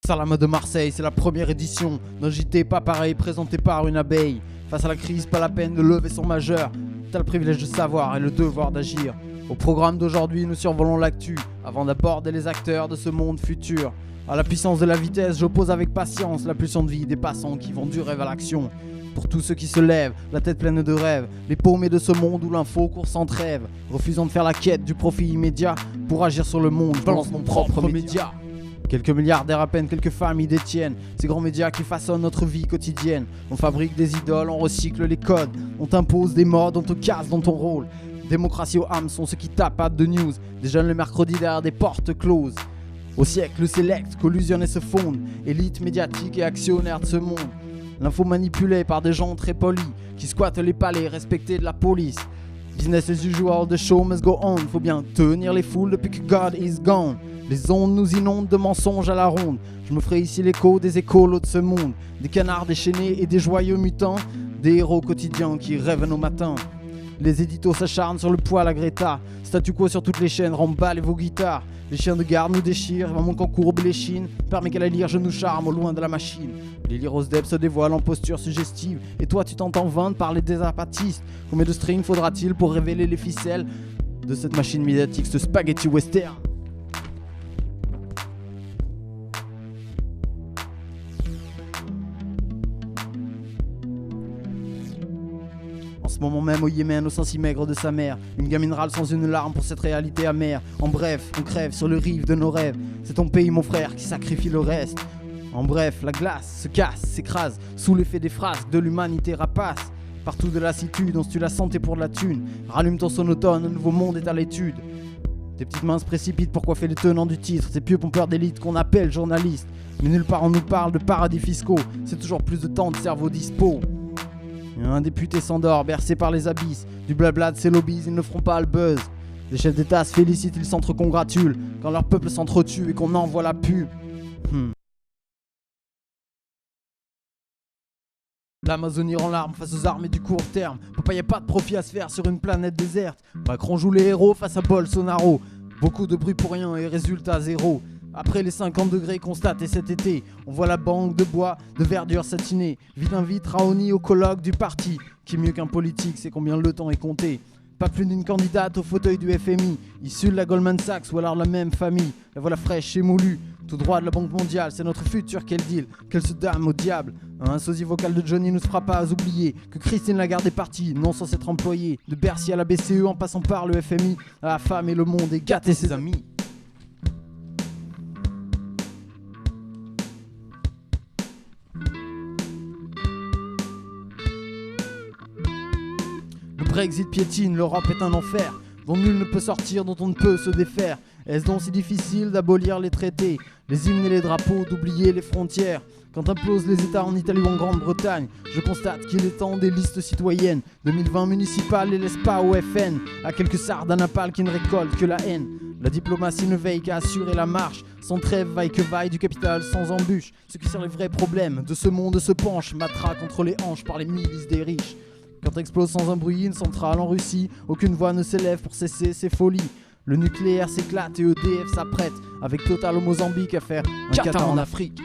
Salam de Marseille, c'est la première édition d'un JT pas pareil présenté par une abeille. Face à la crise, pas la peine de lever son majeur. T'as le privilège de savoir et le devoir d'agir. Au programme d'aujourd'hui, nous survolons l'actu avant d'aborder les acteurs de ce monde futur. À la puissance de la vitesse, j'oppose avec patience la pulsion de vie des passants qui vont du rêve à l'action. Pour tous ceux qui se lèvent, la tête pleine de rêves, les paumés de ce monde où l'info court sans trêve, refusant de faire la quête du profit immédiat pour agir sur le monde, je balance mon propre média. Quelques milliardaires à peine, quelques familles détiennent ces grands médias qui façonnent notre vie quotidienne. On fabrique des idoles, on recycle les codes, on t'impose des modes, on te casse dans ton rôle. Démocratie aux hameçons, ceux qui tapent de news, des jeunes le mercredi derrière des portes closes. Au siècle select, collusionnent et se fondent, élite médiatique et actionnaire de ce monde. L'info manipulée par des gens très polis, qui squattent les palais, respectés de la police. Business as usual, the show must go on. Faut bien tenir les foules depuis que God is gone. Les ondes nous inondent de mensonges à la ronde. Je me ferai ici l'écho des écolos de ce monde. Des canards déchaînés et des joyeux mutants. Des héros quotidiens qui rêvent nos matins. Les éditos s'acharnent sur le poil à Greta. Statu quo sur toutes les chaînes, remballez vos guitares. Les chiens de garde nous déchirent, maman qu'on courbe les chines. Permet qu'à la lire je nous charme au loin de la machine. Les lyrosdebs se dévoilent en posture suggestive. Et toi tu t'entends vain de parler des apatistes. Combien de strings faudra-t-il pour révéler les ficelles de cette machine médiatique, ce spaghetti western? En ce moment même au Yémen, au sein si maigre de sa mère, une gamine râle sans une larme pour cette réalité amère. En bref, on crève sur le rive de nos rêves. C'est ton pays mon frère qui sacrifie le reste. En bref, la glace se casse, s'écrase sous l'effet des phrases de l'humanité rapace. Partout de lassitude, on se tue la santé pour de la thune. Rallume ton sonotone, un nouveau monde est à l'étude. Tes petites mains se précipitent pour coiffer les tenants du titre. Ces pieux pompeurs d'élite qu'on appelle journalistes. Mais nulle part on nous parle de paradis fiscaux. C'est toujours plus de temps de cerveau dispo. Un député s'endort, bercé par les abysses. Du blabla de ses lobbies, ils ne feront pas le buzz. Les chefs d'État se félicitent, ils s'entrecongratulent quand leur peuple s'entretue et qu'on envoie la pub. L'Amazonie rend l'arme face aux armées du court terme. Papa, y a pas de profit à se faire sur une planète déserte. Macron joue les héros face à Bolsonaro. Beaucoup de bruit pour rien et résultat zéro. Après les 50 degrés constatés cet été, on voit la banque de bois, de verdure satinée. Vite invite Raoni au colloque du parti. Qui mieux qu'un politique, c'est combien le temps est compté. Pas plus d'une candidate au fauteuil du FMI, issue de la Goldman Sachs ou alors de la même famille. La voilà fraîche et moulue, tout droit de la Banque mondiale. C'est notre futur qu'elle deal, qu'elle se dame au diable. Un sosie vocal de Johnny nous fera pas oublier que Christine Lagarde est partie, non sans s'être employée. De Bercy à la BCE en passant par le FMI, à la femme et le monde et gâter ses amis. Brexit piétine, l'Europe est un enfer dont nul ne peut sortir, dont on ne peut se défaire. Est-ce donc si difficile d'abolir les traités, les hymnes et les drapeaux, d'oublier les frontières? Quand implosent les États en Italie ou en Grande-Bretagne, je constate qu'il est temps des listes citoyennes. 2020 municipales et laisse pas au FN à quelques sardes à Naples qui ne récoltent que la haine. La diplomatie ne veille qu'à assurer la marche, sans trêve vaille que vaille du capital sans embûche. Ce qui sert les vrais problèmes de ce monde se penche, matraque contre les hanches par les milices des riches. Quand explose sans un bruit une centrale en Russie, aucune voix ne s'élève pour cesser ces folies. Le nucléaire s'éclate et EDF s'apprête, avec Total au Mozambique, à faire un Qatar en Afrique.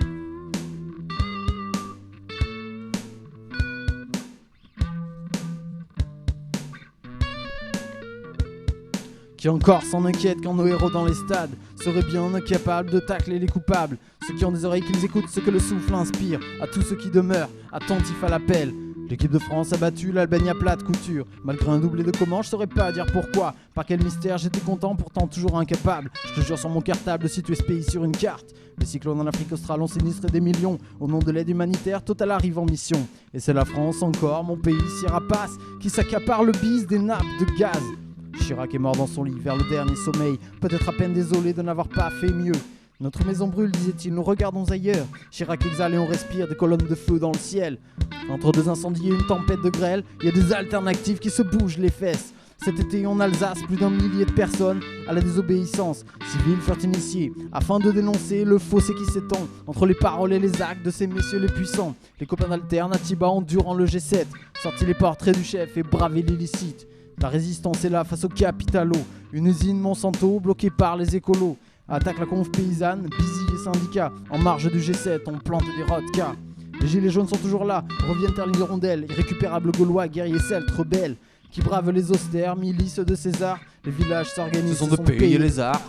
Qui encore s'en inquiète quand nos héros dans les stades seraient bien incapables de tacler les coupables. Ceux qui ont des oreilles qu'ils écoutent ce que le souffle inspire. À tous ceux qui demeurent attentifs à l'appel. L'équipe de France a battu l'Albanie à plate couture. Malgré un doublé de comment, je saurais pas dire pourquoi. Par quel mystère j'étais content, pourtant toujours incapable. Je te jure sur mon cartable de situer ce pays sur une carte. Les cyclones en Afrique australe ont sinistré des millions. Au nom de l'aide humanitaire, Total arrive en mission. Et c'est la France encore, mon pays si rapace, qui s'accapare le bise des nappes de gaz. Chirac est mort dans son lit vers le dernier sommeil. Peut-être à peine désolé de n'avoir pas fait mieux. Notre maison brûle, disait-il, nous regardons ailleurs. Chirac exhale et on respire des colonnes de feu dans le ciel. Entre deux incendies et une tempête de grêle, il y a des alternatives qui se bougent les fesses. Cet été en Alsace, plus d'1 millier de personnes à la désobéissance civile furent initiées afin de dénoncer le fossé qui s'étend entre les paroles et les actes de ces messieurs les puissants. Les copains d'Alternativa ont durant le G7 sorti les portraits du chef et bravé l'illicite. La résistance est là face au capitalo. Une usine Monsanto bloquée par les écolos attaque la conf paysanne, Busy et syndicats. En marge du G7, on plante des rodkas. Les gilets jaunes sont toujours là, reviennent à l'hirondelle. Irrécupérables gaulois, guerriers celtes, rebelles, qui bravent les austères milices de César. Les villages s'organisent, Ce sont de payer les arts.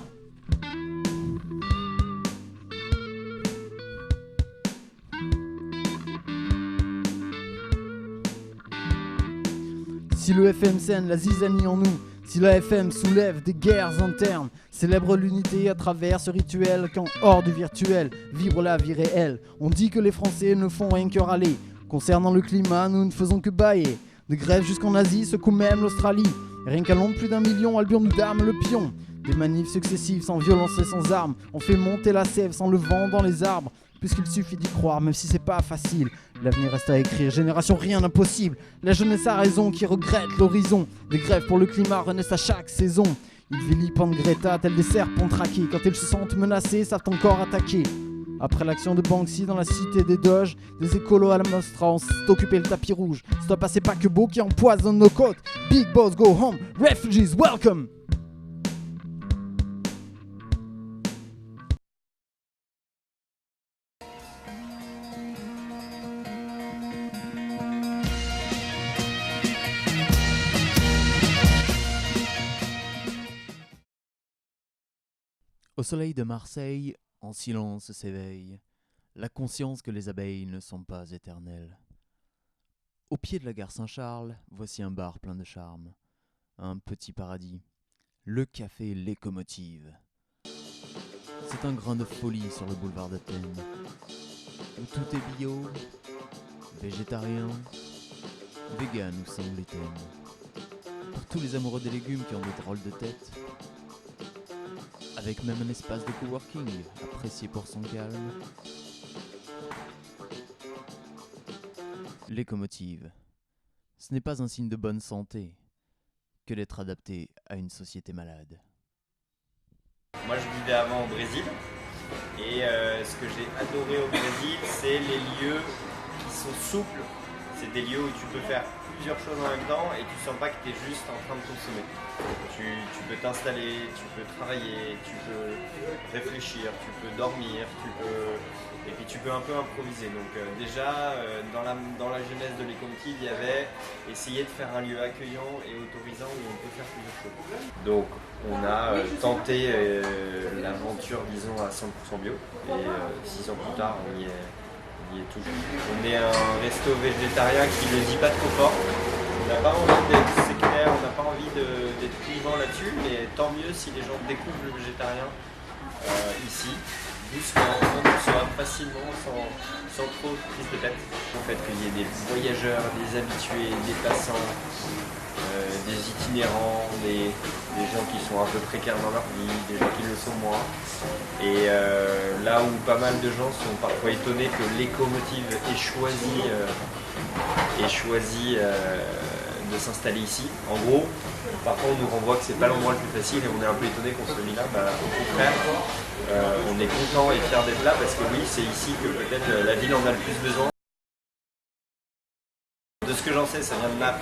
Si le FM scène la zizanie en nous, si la FM soulève des guerres internes, célèbre l'unité à travers ce rituel, quand hors du virtuel vibre la vie réelle. On dit que les Français ne font rien que râler. Concernant le climat, nous ne faisons que bâiller. De grève jusqu'en Asie, secouent même l'Australie. Rien qu'à Londres, plus d'1 million, Albion nous dame le pion. Des manifs successives, sans violence et sans armes. On fait monter la sève sans le vent dans les arbres. Puisqu'il suffit d'y croire, même si c'est pas facile. L'avenir reste à écrire, génération rien d'impossible. La jeunesse a raison, qui regrette l'horizon. Des grèves pour le climat renaissent à chaque saison. Ils vilipendent Greta, tels des serpents traqués. Quand ils se sentent menacés, savent encore attaquer. Après l'action de Banksy dans la cité des Doges, des écolos à la monstrance, d'occuper le tapis rouge. Stop à ces paquebots qui empoisonnent nos côtes. Big boss go home, refugees welcome. Au soleil de Marseille, en silence s'éveille la conscience que les abeilles ne sont pas éternelles. Au pied de la gare Saint-Charles, voici un bar plein de charme, un petit paradis, le café Lécomotive. C'est un grain de folie sur le boulevard d'Athènes, où tout est bio, végétarien, vegan ou sans gluten. Pour tous les amoureux des légumes qui ont des drôles de tête, avec même un espace de coworking, apprécié pour son calme. Lécomotive. Ce n'est pas un signe de bonne santé que d'être adapté à une société malade. Moi je vivais avant au Brésil et ce que j'ai adoré au Brésil, c'est les lieux qui sont souples. C'est des lieux où tu peux faire plusieurs choses en même temps et tu sens pas que tu es juste en train de consommer. Tu peux t'installer, tu peux travailler, tu peux réfléchir, tu peux dormir, et puis tu peux un peu improviser. Donc déjà dans la jeunesse de Lécomotive, il y avait essayer de faire un lieu accueillant et autorisant où on peut faire plusieurs choses. Donc on a tenté l'aventure disons à 100% bio et 6 ans plus tard on y est toujours. On est un resto végétarien qui ne le dit pas trop fort. On n'a pas envie d'être, c'est clair, on n'a pas envie d'être clivant là-dessus, mais tant mieux si les gens découvrent le végétarien ici, doucement, facilement, sans trop de prise de tête. En fait, qu'il y ait des voyageurs, des habitués, des passants, des itinérants, des gens qui sont un peu précaires dans leur vie, des gens qui le sont moins. Et là où pas mal de gens sont parfois étonnés que Lécomotive ait choisi de s'installer ici. En gros, parfois on nous renvoie que c'est pas l'endroit le plus facile et on est un peu étonné qu'on soit mis là. Au contraire, on est content et fier d'être là parce que oui, c'est ici que peut-être la ville en a le plus besoin. De ce que j'en sais, ça vient de Naples.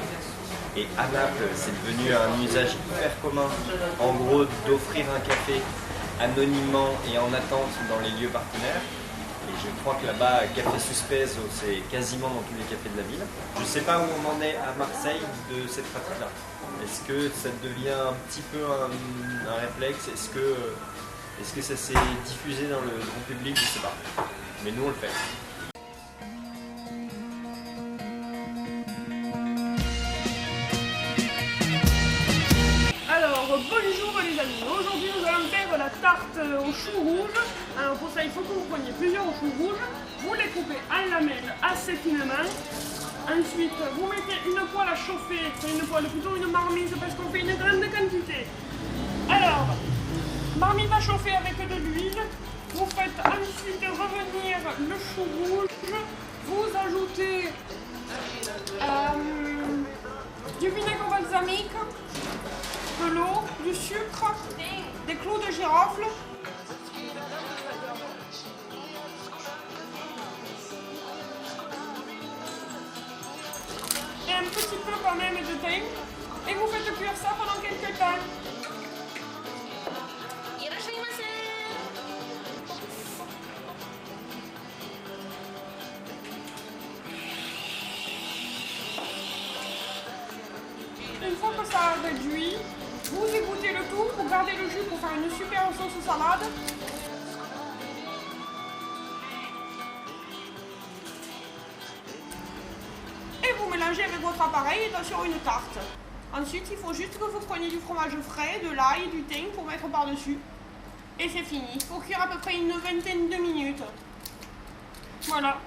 Et à Naples, c'est devenu un usage hyper commun, en gros, d'offrir un café anonymement et en attente dans les lieux partenaires. Et je crois que là-bas, Café Suspeso, c'est quasiment dans tous les cafés de la ville. Je ne sais pas où on en est à Marseille de cette pratique-là. Est-ce que ça devient un petit peu un réflexe? Est-ce que ça s'est diffusé dans le grand public? Je ne sais pas. Mais nous, on le fait. Bonjour les amis, aujourd'hui nous allons faire la tarte aux choux rouges. Alors pour ça il faut que vous preniez plusieurs choux rouges, vous les coupez en lamelles assez finement. Ensuite vous mettez une poêle à chauffer, plutôt une marmite parce qu'on fait une grande quantité. Alors, marmite à chauffer avec de l'huile, vous faites ensuite revenir le chou rouge, vous ajoutez du vinaigre balsamique, de l'eau, du sucre, des clous de girofle. Et un petit peu quand même de thym. Et vous faites cuire ça pendant quelques temps. Une fois que ça a réduit, vous égouttez le tout, vous gardez le jus pour faire une super sauce salade. Et vous mélangez avec votre appareil sur une tarte. Ensuite, il faut juste que vous preniez du fromage frais, de l'ail, du thym pour mettre par-dessus. Et c'est fini. Il faut cuire à peu près une vingtaine de minutes. Voilà.